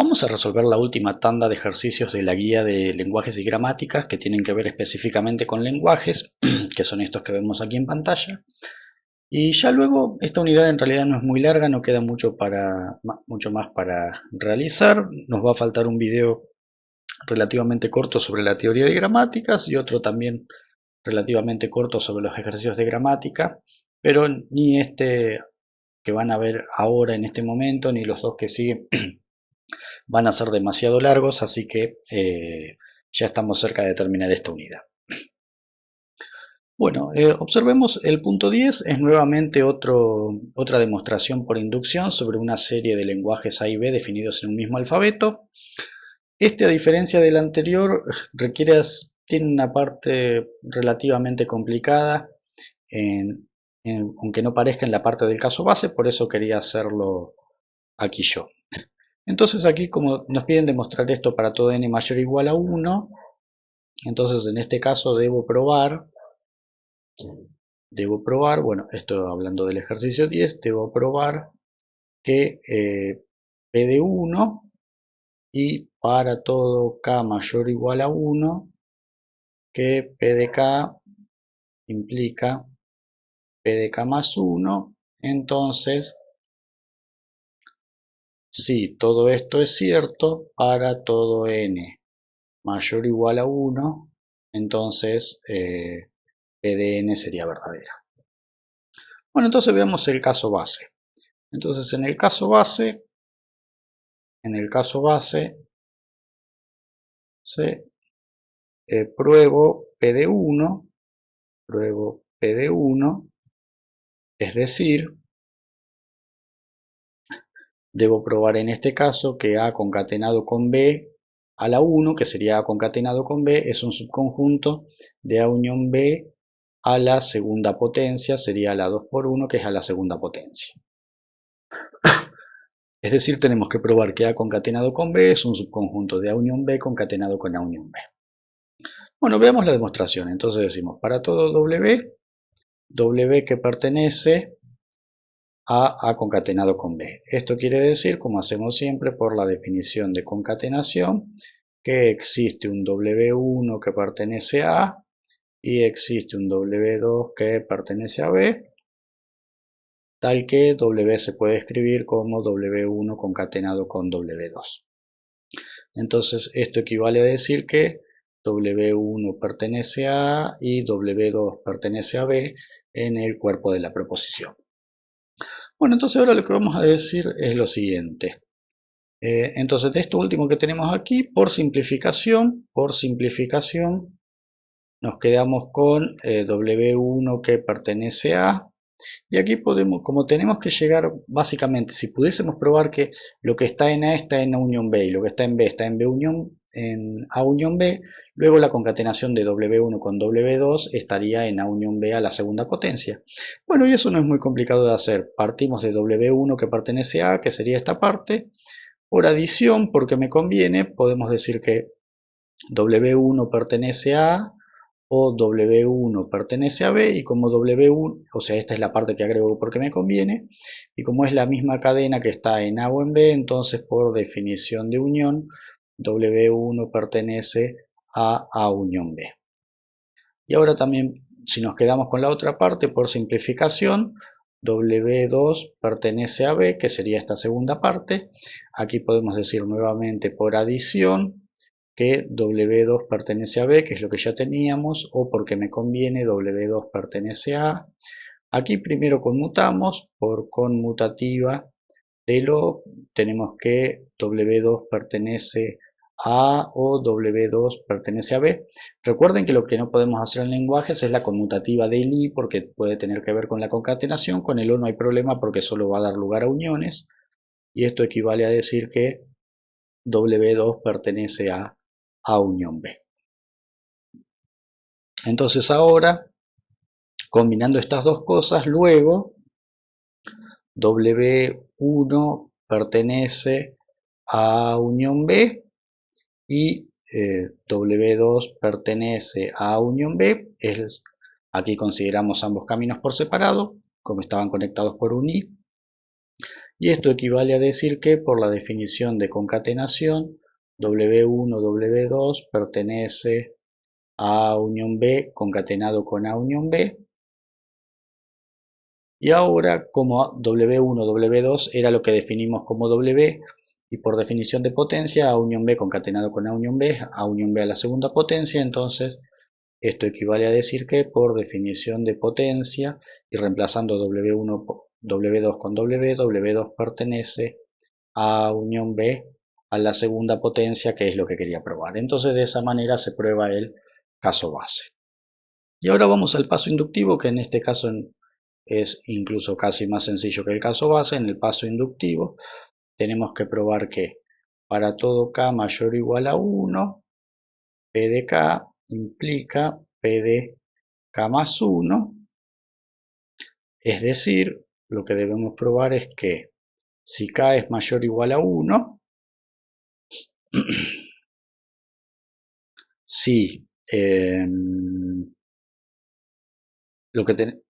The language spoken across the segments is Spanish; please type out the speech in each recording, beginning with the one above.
Vamos a resolver la última tanda de ejercicios de la guía de lenguajes y gramáticas que tienen que ver específicamente con lenguajes, que son estos que vemos aquí en pantalla. Y ya luego, esta unidad en realidad no es muy larga, no queda mucho más para realizar. Nos va a faltar un video relativamente corto sobre la teoría de gramáticas y otro también relativamente corto sobre los ejercicios de gramática, pero ni este que van a ver ahora en este momento, ni los dos que siguen van a ser demasiado largos, así que ya estamos cerca de terminar esta unidad. Bueno, observemos el punto 10, es nuevamente otra demostración por inducción sobre una serie de lenguajes A y B definidos en un mismo alfabeto. Este, a diferencia del anterior, tiene una parte relativamente complicada, aunque no parezca en la parte del caso base, por eso quería hacerlo aquí yo. Entonces aquí, como nos piden demostrar esto para todo n mayor o igual a 1, entonces en este caso debo probar, bueno, esto hablando del ejercicio 10, debo probar que p de 1 y para todo k mayor o igual a 1, que p de k implica p de k más 1, entonces si todo esto es cierto para todo n mayor o igual a 1, entonces p de n sería verdadera. Bueno, entonces veamos el caso base. Entonces en el caso base, pruebo p de 1, es decir, debo probar en este caso que A concatenado con B a la 1, que sería A concatenado con B, es un subconjunto de A unión B a la segunda potencia, sería la 2 por 1, que es a la segunda potencia. Es decir, tenemos que probar que A concatenado con B es un subconjunto de A unión B concatenado con A unión B. Bueno, veamos la demostración. Entonces decimos, para todo W que pertenece a concatenado con B. Esto quiere decir, como hacemos siempre por la definición de concatenación, que existe un W1 que pertenece a A y existe un W2 que pertenece a B, tal que W se puede escribir como W1 concatenado con W2. Entonces esto equivale a decir que W1 pertenece a A y W2 pertenece a B en el cuerpo de la proposición. Bueno, entonces ahora lo que vamos a decir es lo siguiente. Entonces de esto último que tenemos aquí, por simplificación, nos quedamos con W1 que pertenece a. Y aquí podemos, como tenemos que llegar, básicamente, si pudiésemos probar que lo que está en A está en A unión B y lo que está en B está en A unión B, luego la concatenación de W1 con W2 estaría en A unión B a la segunda potencia. Bueno, y eso no es muy complicado de hacer. Partimos de W1 que pertenece a A, que sería esta parte. Por adición, porque me conviene, podemos decir que W1 pertenece a A o W1 pertenece a B, y como W1, o sea, esta es la parte que agrego porque me conviene, y como es la misma cadena que está en A o en B, entonces por definición de unión, W1 pertenece a A unión B. Y ahora también, si nos quedamos con la otra parte, por simplificación, W2 pertenece a B, que sería esta segunda parte. Aquí podemos decir nuevamente por adición que W2 pertenece a B, que es lo que ya teníamos, o porque me conviene, W2 pertenece a A. Aquí primero conmutamos, por conmutativa de lo, tenemos que W2 pertenece a A o W2 pertenece a B. Recuerden que lo que no podemos hacer en lenguajes es la conmutativa del I, porque puede tener que ver con la concatenación. Con el O no hay problema porque solo va a dar lugar a uniones, y esto equivale a decir que W2 pertenece a A unión B. Entonces ahora, combinando estas dos cosas, luego W1 pertenece a A unión B y W2 pertenece a A unión B. Aquí consideramos ambos caminos por separado, como estaban conectados por un I. Y esto equivale a decir que por la definición de concatenación, W1, W2 pertenece a A unión B concatenado con A unión B. Y ahora, como W1, W2 era lo que definimos como W, y por definición de potencia, A unión B concatenado con A unión B a la segunda potencia, entonces esto equivale a decir que por definición de potencia, y reemplazando W1, W2 con W, W2 pertenece a A unión B a la segunda potencia, que es lo que quería probar. Entonces de esa manera se prueba el caso base. Y ahora vamos al paso inductivo, que en este caso es incluso casi más sencillo que el caso base. En el paso inductivo tenemos que probar que para todo k mayor o igual a 1, P de k implica P de k más 1, es decir, lo que debemos probar es que si k es mayor o igual a 1, si lo que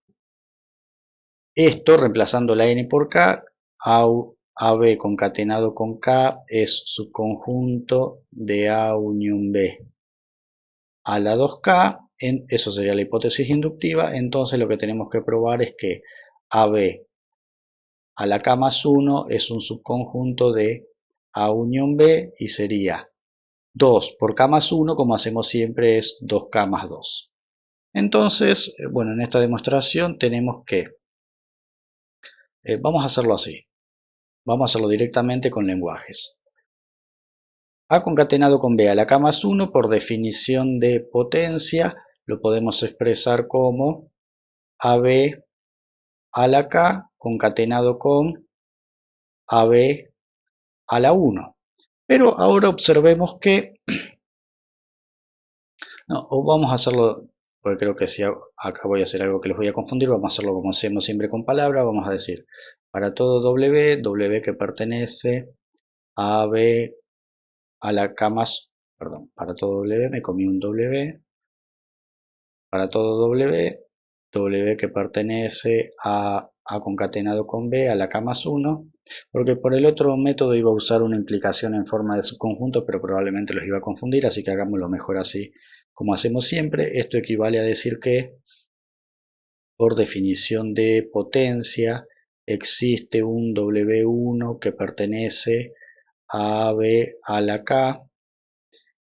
esto, reemplazando la n por k, AB concatenado con K es subconjunto de A unión B a la 2K, eso sería la hipótesis inductiva. Entonces lo que tenemos que probar es que AB a la K más 1 es un subconjunto de A unión B y sería 2 por K más 1, como hacemos siempre, es 2K más 2. Entonces, bueno, en esta demostración tenemos que, vamos a hacerlo así. Vamos a hacerlo directamente con lenguajes. A concatenado con B a la K más 1, por definición de potencia, lo podemos expresar como AB a la K concatenado con AB a la 1. Pero ahora observemos que, no, o vamos a hacerlo, porque creo que si acá voy a hacer algo que les voy a confundir, vamos a hacerlo como hacemos siempre con palabras. Vamos a decir, para todo W, W que pertenece a AB a la K más, perdón, para todo W, me comí un W, para todo W, W que pertenece a concatenado con B a la K más 1, porque por el otro método iba a usar una implicación en forma de subconjunto, pero probablemente los iba a confundir, así que hagámoslo mejor así como hacemos siempre. Esto equivale a decir que, por definición de potencia, existe un W1 que pertenece a B a la K,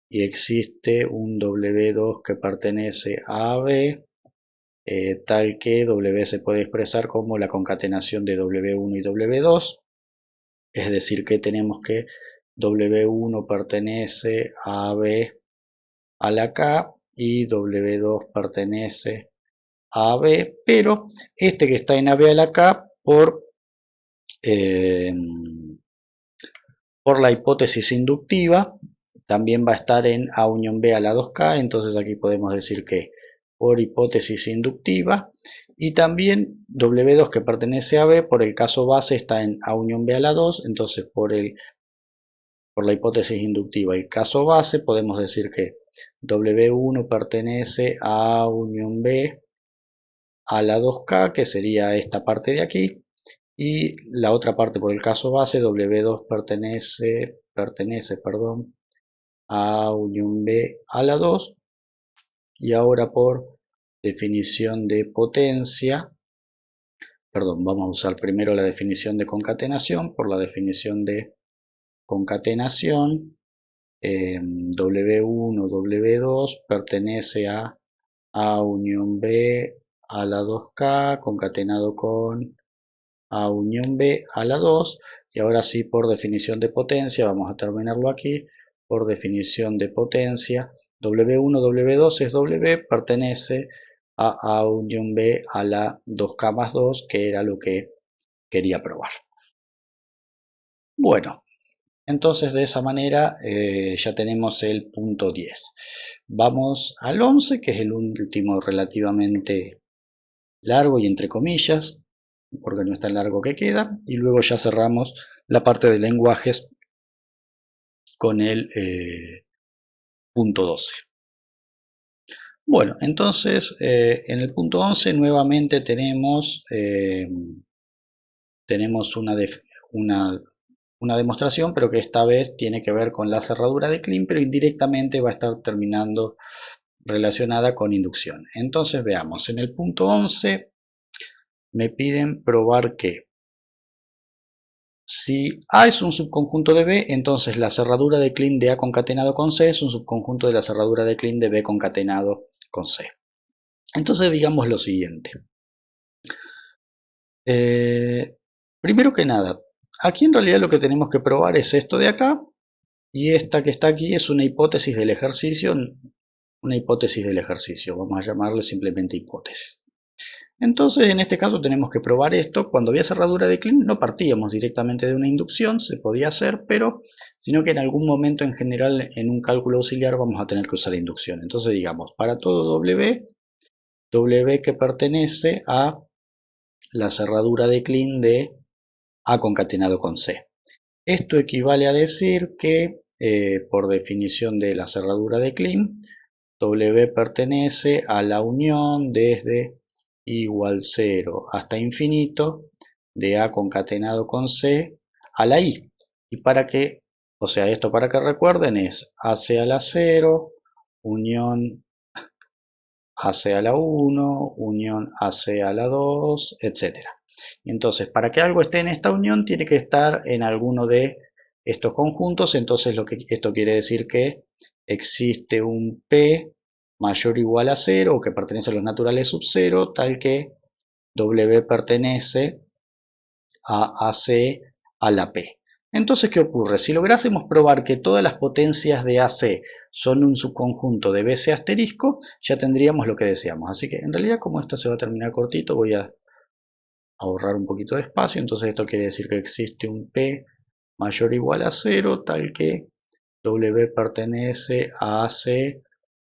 y existe un W2 que pertenece a B, tal que W se puede expresar como la concatenación de W1 y W2, es decir que tenemos que W1 pertenece a B a la K y W2 pertenece a B, pero este que está en AB a la K eh, por la hipótesis inductiva también va a estar en A unión B a la 2K, entonces aquí podemos decir que por hipótesis inductiva, y también W2 que pertenece a B por el caso base está en A unión B a la 2, entonces por la hipótesis inductiva y caso base podemos decir que W1 pertenece a A unión B a la 2K, que sería esta parte de aquí, y la otra parte por el caso base, W2 pertenece a unión B a la 2, y ahora por definición de potencia, perdón, vamos a usar primero la definición de concatenación. Por la definición de concatenación, W1, W2 pertenece a unión B a la 2K concatenado con A unión B a la 2, y ahora sí por definición de potencia, vamos a terminarlo aquí, por definición de potencia, W1, W2 es W, pertenece a A unión B a la 2K más 2, que era lo que quería probar. Bueno, entonces de esa manera ya tenemos el punto 10. Vamos al 11, que es el último relativamente largo y entre comillas, porque no es tan largo que queda, y luego ya cerramos la parte de lenguajes con el punto 12. Bueno, entonces en el punto 11 nuevamente tenemos una demostración, pero que esta vez tiene que ver con la cerradura de Klein, pero indirectamente va a estar terminando relacionada con inducción. Entonces veamos, en el punto 11 me piden probar que si A es un subconjunto de B, entonces la cerradura de Klein de A concatenado con C es un subconjunto de la cerradura de Klein de B concatenado con C. Entonces digamos lo siguiente. Primero que nada, aquí en realidad lo que tenemos que probar es esto de acá, y esta que está aquí es una hipótesis del ejercicio, vamos a llamarle simplemente hipótesis. Entonces, en este caso tenemos que probar esto. Cuando había cerradura de Klein no partíamos directamente de una inducción, se podía hacer, pero sino que en algún momento en general en un cálculo auxiliar vamos a tener que usar inducción. Entonces digamos, para todo W que pertenece a la cerradura de Klein de A concatenado con C. Esto equivale a decir que, por definición de la cerradura de Klein, W pertenece a la unión desde igual 0 hasta infinito de A concatenado con C a la I. Y para que, o sea, esto para que recuerden es AC a la 0, unión AC a la 1, unión AC a la 2, etc. Entonces, para que algo esté en esta unión, tiene que estar en alguno de estos conjuntos. Entonces, esto quiere decir que existe un P mayor o igual a 0, o que pertenece a los naturales sub 0, tal que W pertenece a AC a la P. Entonces, ¿qué ocurre? Si lográsemos probar que todas las potencias de AC son un subconjunto de BC asterisco, ya tendríamos lo que deseamos. Así que, en realidad, como esto se va a terminar cortito, voy a ahorrar un poquito de espacio. Entonces, esto quiere decir que existe un P mayor o igual a 0, tal que W pertenece a AC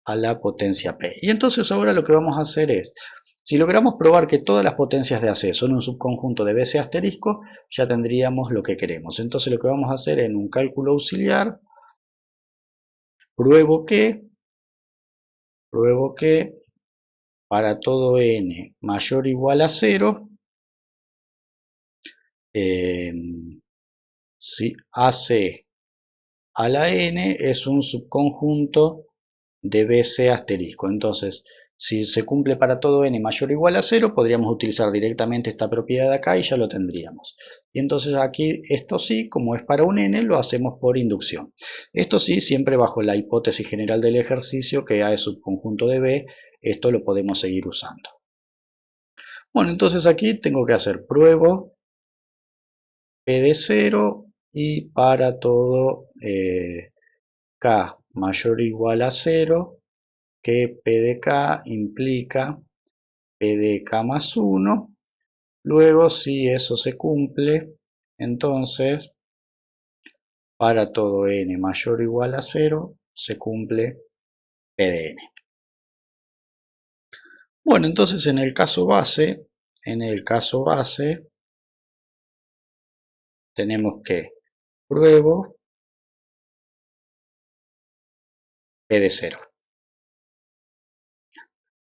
a la potencia P. Y entonces ahora lo que vamos a hacer es, si logramos probar que todas las potencias de AC son un subconjunto de BC asterisco, ya tendríamos lo que queremos. Entonces lo que vamos a hacer en un cálculo auxiliar, pruebo que para todo n mayor o igual a 0, si AC a la n es un subconjunto de BC asterisco. Entonces, si se cumple para todo n mayor o igual a 0, podríamos utilizar directamente esta propiedad de acá y ya lo tendríamos. Y entonces aquí, esto sí, como es para un n, lo hacemos por inducción. Esto sí, siempre bajo la hipótesis general del ejercicio, que A es subconjunto de B, esto lo podemos seguir usando. Bueno, entonces aquí tengo que hacer pruebo P de 0 y para todo K mayor o igual a 0, que P de K implica P de K más 1. Luego, si eso se cumple, entonces para todo n mayor o igual a 0 se cumple P de n. Bueno, entonces en el caso base tenemos que pruebo P de 0.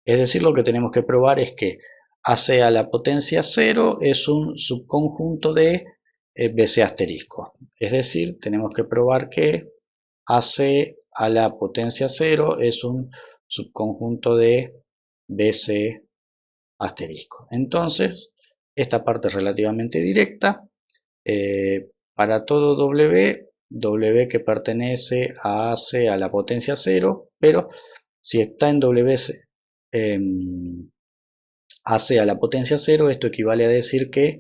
Es decir, lo que tenemos que probar es que AC a la potencia 0 es un subconjunto de BC asterisco. Es decir, tenemos que probar que AC a la potencia 0 es un subconjunto de BC asterisco. Entonces, esta parte es relativamente directa. Para todo W que pertenece a AC a la potencia 0, pero si está en AC a la potencia 0, esto equivale a decir que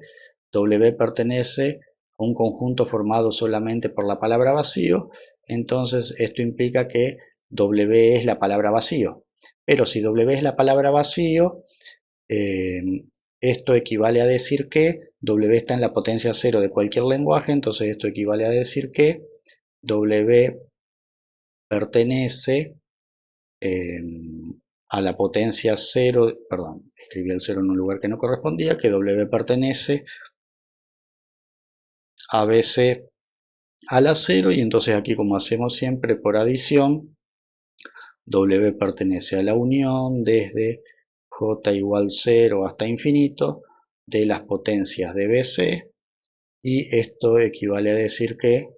W pertenece a un conjunto formado solamente por la palabra vacío. Entonces esto implica que W es la palabra vacío. Pero si W es la palabra vacío, esto equivale a decir que W está en la potencia 0 de cualquier lenguaje. Entonces esto equivale a decir que W pertenece a la potencia 0, perdón, escribí el 0 en un lugar que no correspondía, que W pertenece a BC a la 0, y entonces aquí, como hacemos siempre por adición, W pertenece a la unión desde J igual 0 hasta infinito de las potencias de BC y esto equivale a decir que,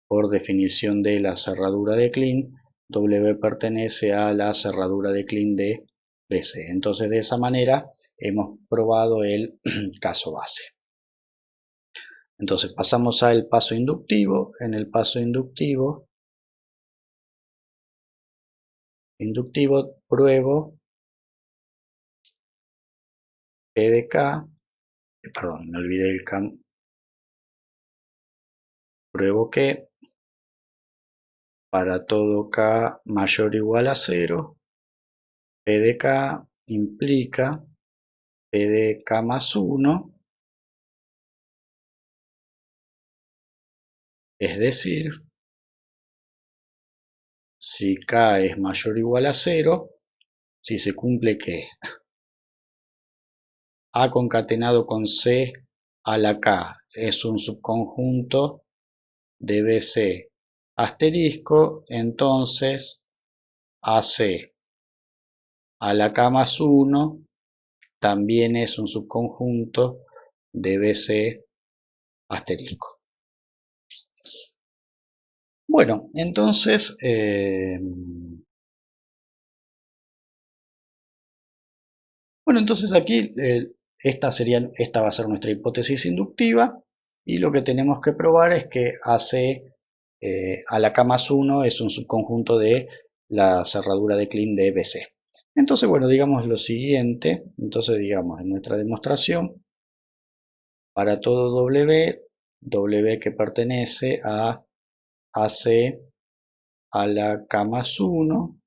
por definición de la cerradura de Kleene, W pertenece a la cerradura de Kleene de BC. Entonces, de esa manera hemos probado el caso base. Entonces pasamos al paso inductivo. En el paso inductivo pruebo P de K, perdón, me olvidé el K, pruebo que para todo K mayor o igual a 0, P de K implica P de K más 1, es decir, si K es mayor o igual a 0, si se cumple que A concatenado con C a la K es un subconjunto de BC asterisco, entonces AC a la K más 1 también es un subconjunto de BC asterisco. Bueno, entonces aquí esta va a ser nuestra hipótesis inductiva y lo que tenemos que probar es que AC a la K más 1 es un subconjunto de la cerradura de Kleene de BC. Entonces, bueno, digamos lo siguiente. Entonces, digamos, en nuestra demostración, para todo W que pertenece a AC a la K más 1,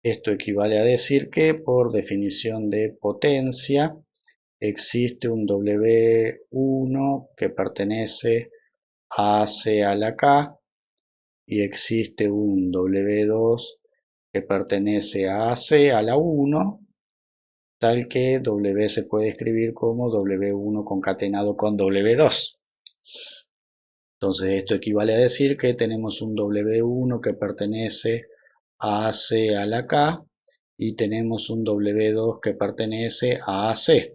esto equivale a decir que, por definición de potencia, existe un W1 que pertenece a AC a la K y existe un W2 que pertenece a AC a la 1, tal que W se puede escribir como W1 concatenado con W2. Entonces esto equivale a decir que tenemos un W1 que pertenece a AC a la K y tenemos un W2 que pertenece a AC.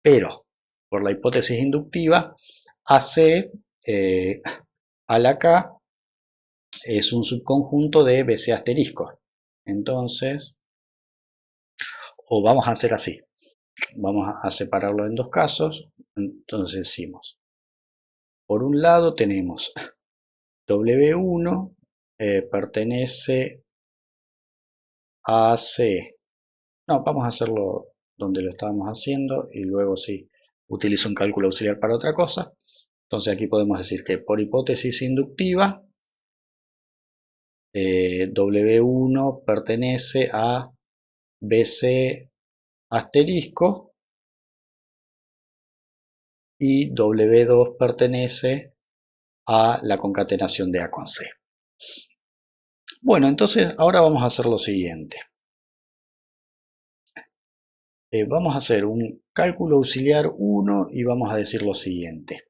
Pero, por la hipótesis inductiva, AC a la K es un subconjunto de BC asterisco. Entonces, o vamos a hacer así. Vamos a separarlo en dos casos. Entonces decimos, por un lado tenemos W1 pertenece a C. No, vamos a hacerlo donde lo estábamos haciendo y luego sí utilizo un cálculo auxiliar para otra cosa. Entonces aquí podemos decir que por hipótesis inductiva W1 pertenece a BC asterisco y W2 pertenece a la concatenación de A con C. Bueno, entonces ahora vamos a hacer lo siguiente. Vamos a hacer un cálculo auxiliar 1 y vamos a decir lo siguiente.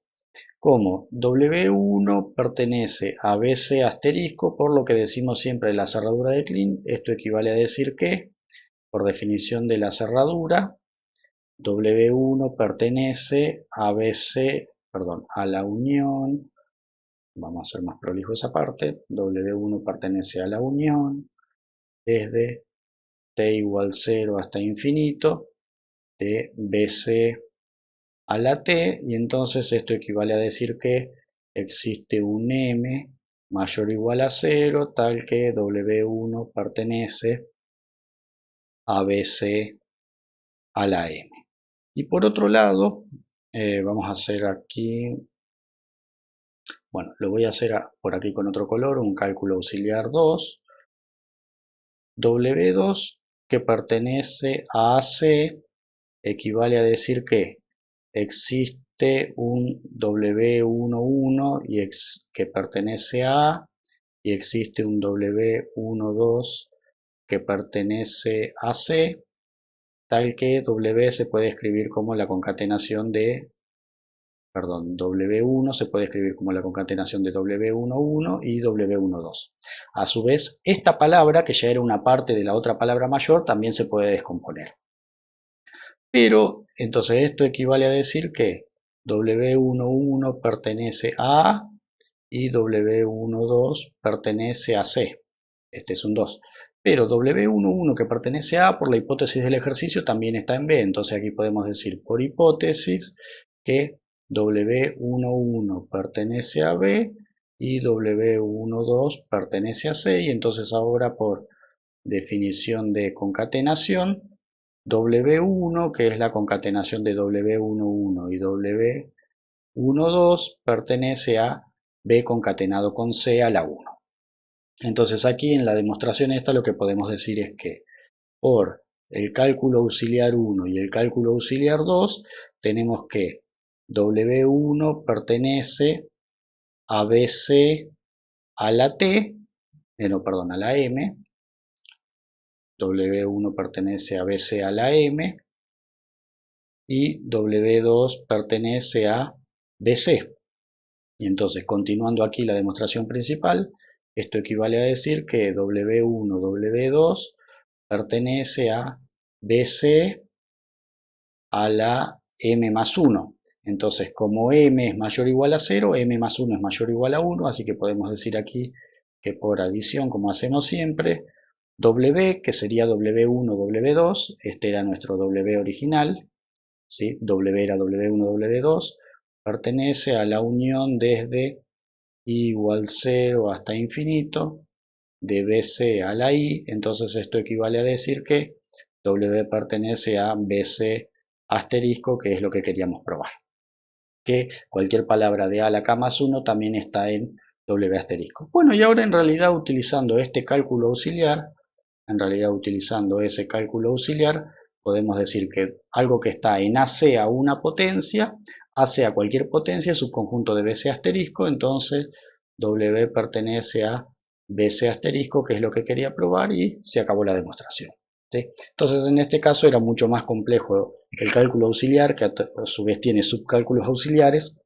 Como W1 pertenece a BC asterisco, por lo que decimos siempre la cerradura de Kleene, esto equivale a decir que, por definición de la cerradura, W1 pertenece a BC, perdón, a la unión, vamos a hacer más prolijo esa parte, W1 pertenece a la unión desde t igual 0 hasta infinito de BC a la t, y entonces esto equivale a decir que existe un m mayor o igual a 0 tal que W1 pertenece a BC a la m. Y por otro lado, vamos a hacer aquí, bueno, lo voy a hacer por aquí con otro color, un cálculo auxiliar 2, W2 que pertenece a AC equivale a decir que existe un W11 que pertenece a A y existe un W12 que pertenece a C, tal que W se puede escribir como la concatenación de, perdón, W1 se puede escribir como la concatenación de W11 y W12. A su vez, esta palabra, que ya era una parte de la otra palabra mayor, también se puede descomponer. Pero, entonces esto equivale a decir que W11 pertenece a A y W12 pertenece a C. Este es un 2. Pero W11 que pertenece a A por la hipótesis del ejercicio también está en B. Entonces aquí podemos decir por hipótesis que W11 pertenece a B y W12 pertenece a C. Y entonces ahora por definición de concatenación, W1, que es la concatenación de W11 y W12, pertenece a B concatenado con C a la 1. Entonces aquí en la demostración esta lo que podemos decir es que por el cálculo auxiliar 1 y el cálculo auxiliar 2 tenemos que W1 pertenece a BC a la T, perdón, a la M, W1 pertenece a BC a la M y W2 pertenece a BC. Y entonces, continuando aquí la demostración principal, esto equivale a decir que W1, W2 pertenece a BC a la M más 1. Entonces, como M es mayor o igual a 0, M más 1 es mayor o igual a 1, así que podemos decir aquí que por adición, como hacemos siempre, W, que sería W1, W2, este era nuestro W original, ¿sí? W era W1, W2, pertenece a la unión desde I igual 0 hasta infinito, de BC a la I, entonces esto equivale a decir que W pertenece a BC asterisco, que es lo que queríamos probar. Que cualquier palabra de A a la K más 1 también está en W asterisco. Bueno, y ahora en realidad utilizando este cálculo auxiliar, podemos decir que algo que está en AC a una potencia, AC a cualquier potencia, es subconjunto de BC asterisco, entonces W pertenece a BC asterisco, que es lo que quería probar, y se acabó la demostración. ¿Sí? Entonces en este caso era mucho más complejo el cálculo auxiliar, que a su vez tiene subcálculos auxiliares,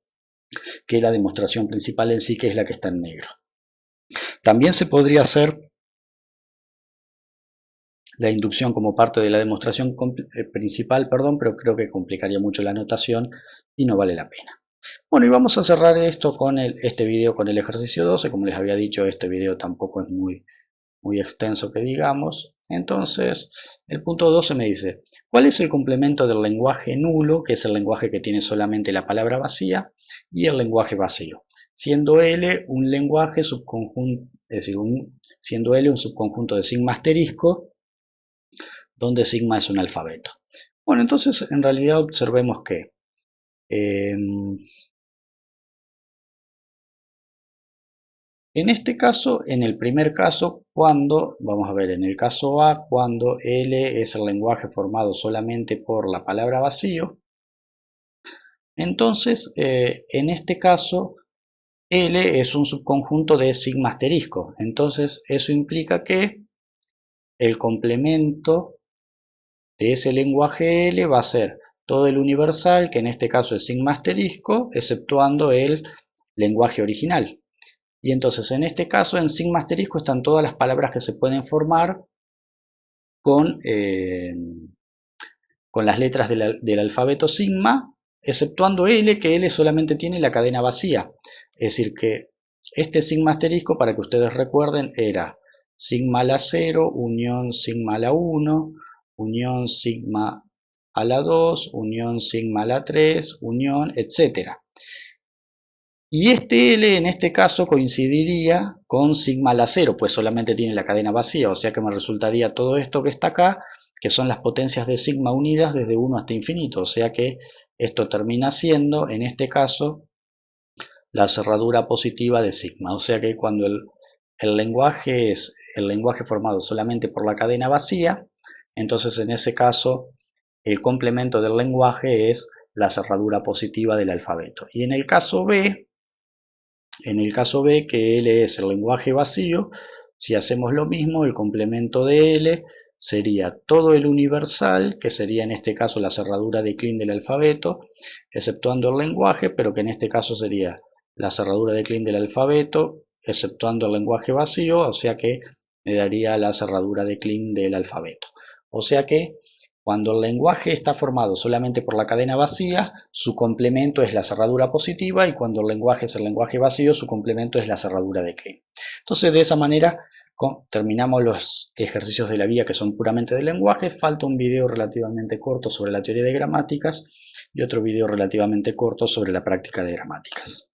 que la demostración principal en sí, que es la que está en negro. También se podría hacer la inducción como parte de la demostración principal, pero creo que complicaría mucho la notación y no vale la pena. Bueno, y vamos a cerrar esto con este video con el ejercicio 12. Como les había dicho, este video tampoco es muy extenso que digamos. Entonces, el punto 12 me dice, ¿cuál es el complemento del lenguaje nulo, que es el lenguaje que tiene solamente la palabra vacía, y el lenguaje vacío? Siendo L un lenguaje subconjunto, es decir, siendo L un subconjunto de sigma asterisco, donde sigma es un alfabeto. Bueno, entonces en realidad observemos que en este caso, en el primer caso, vamos a ver, en el caso A, cuando L es el lenguaje formado solamente por la palabra vacío, entonces en este caso L es un subconjunto de sigma asterisco, entonces eso implica que el complemento de ese lenguaje L va a ser todo el universal, que en este caso es sigma asterisco, exceptuando el lenguaje original. Y entonces en este caso en sigma asterisco están todas las palabras que se pueden formar con las letras del alfabeto sigma, exceptuando L, que L solamente tiene la cadena vacía. Es decir que este sigma asterisco, para que ustedes recuerden, era sigma a la 0, unión sigma a la 1, unión sigma a la 2, unión sigma a la 3, unión, etc. Y este L en este caso coincidiría con sigma a la 0, pues solamente tiene la cadena vacía, o sea que me resultaría todo esto que está acá, que son las potencias de sigma unidas desde 1 hasta infinito, o sea que esto termina siendo, en este caso, la cerradura positiva de sigma, o sea que cuando el lenguaje es el lenguaje formado solamente por la cadena vacía, entonces en ese caso el complemento del lenguaje es la cerradura positiva del alfabeto. Y en el caso B, que L es el lenguaje vacío, si hacemos lo mismo, el complemento de L sería todo el universal, que sería en este caso la cerradura de Kleene del alfabeto, exceptuando el lenguaje, pero que en este caso sería la cerradura de Kleene del alfabeto, exceptuando el lenguaje vacío, o sea que me daría la cerradura de Kleene del alfabeto. O sea que Cuando el lenguaje está formado solamente por la cadena vacía, su complemento es la cerradura positiva, y cuando el lenguaje es el lenguaje vacío, su complemento es la cerradura de Klein. Entonces, de esa manera terminamos los ejercicios de la guía que son puramente de lenguaje. Falta un video relativamente corto sobre la teoría de gramáticas y otro video relativamente corto sobre la práctica de gramáticas.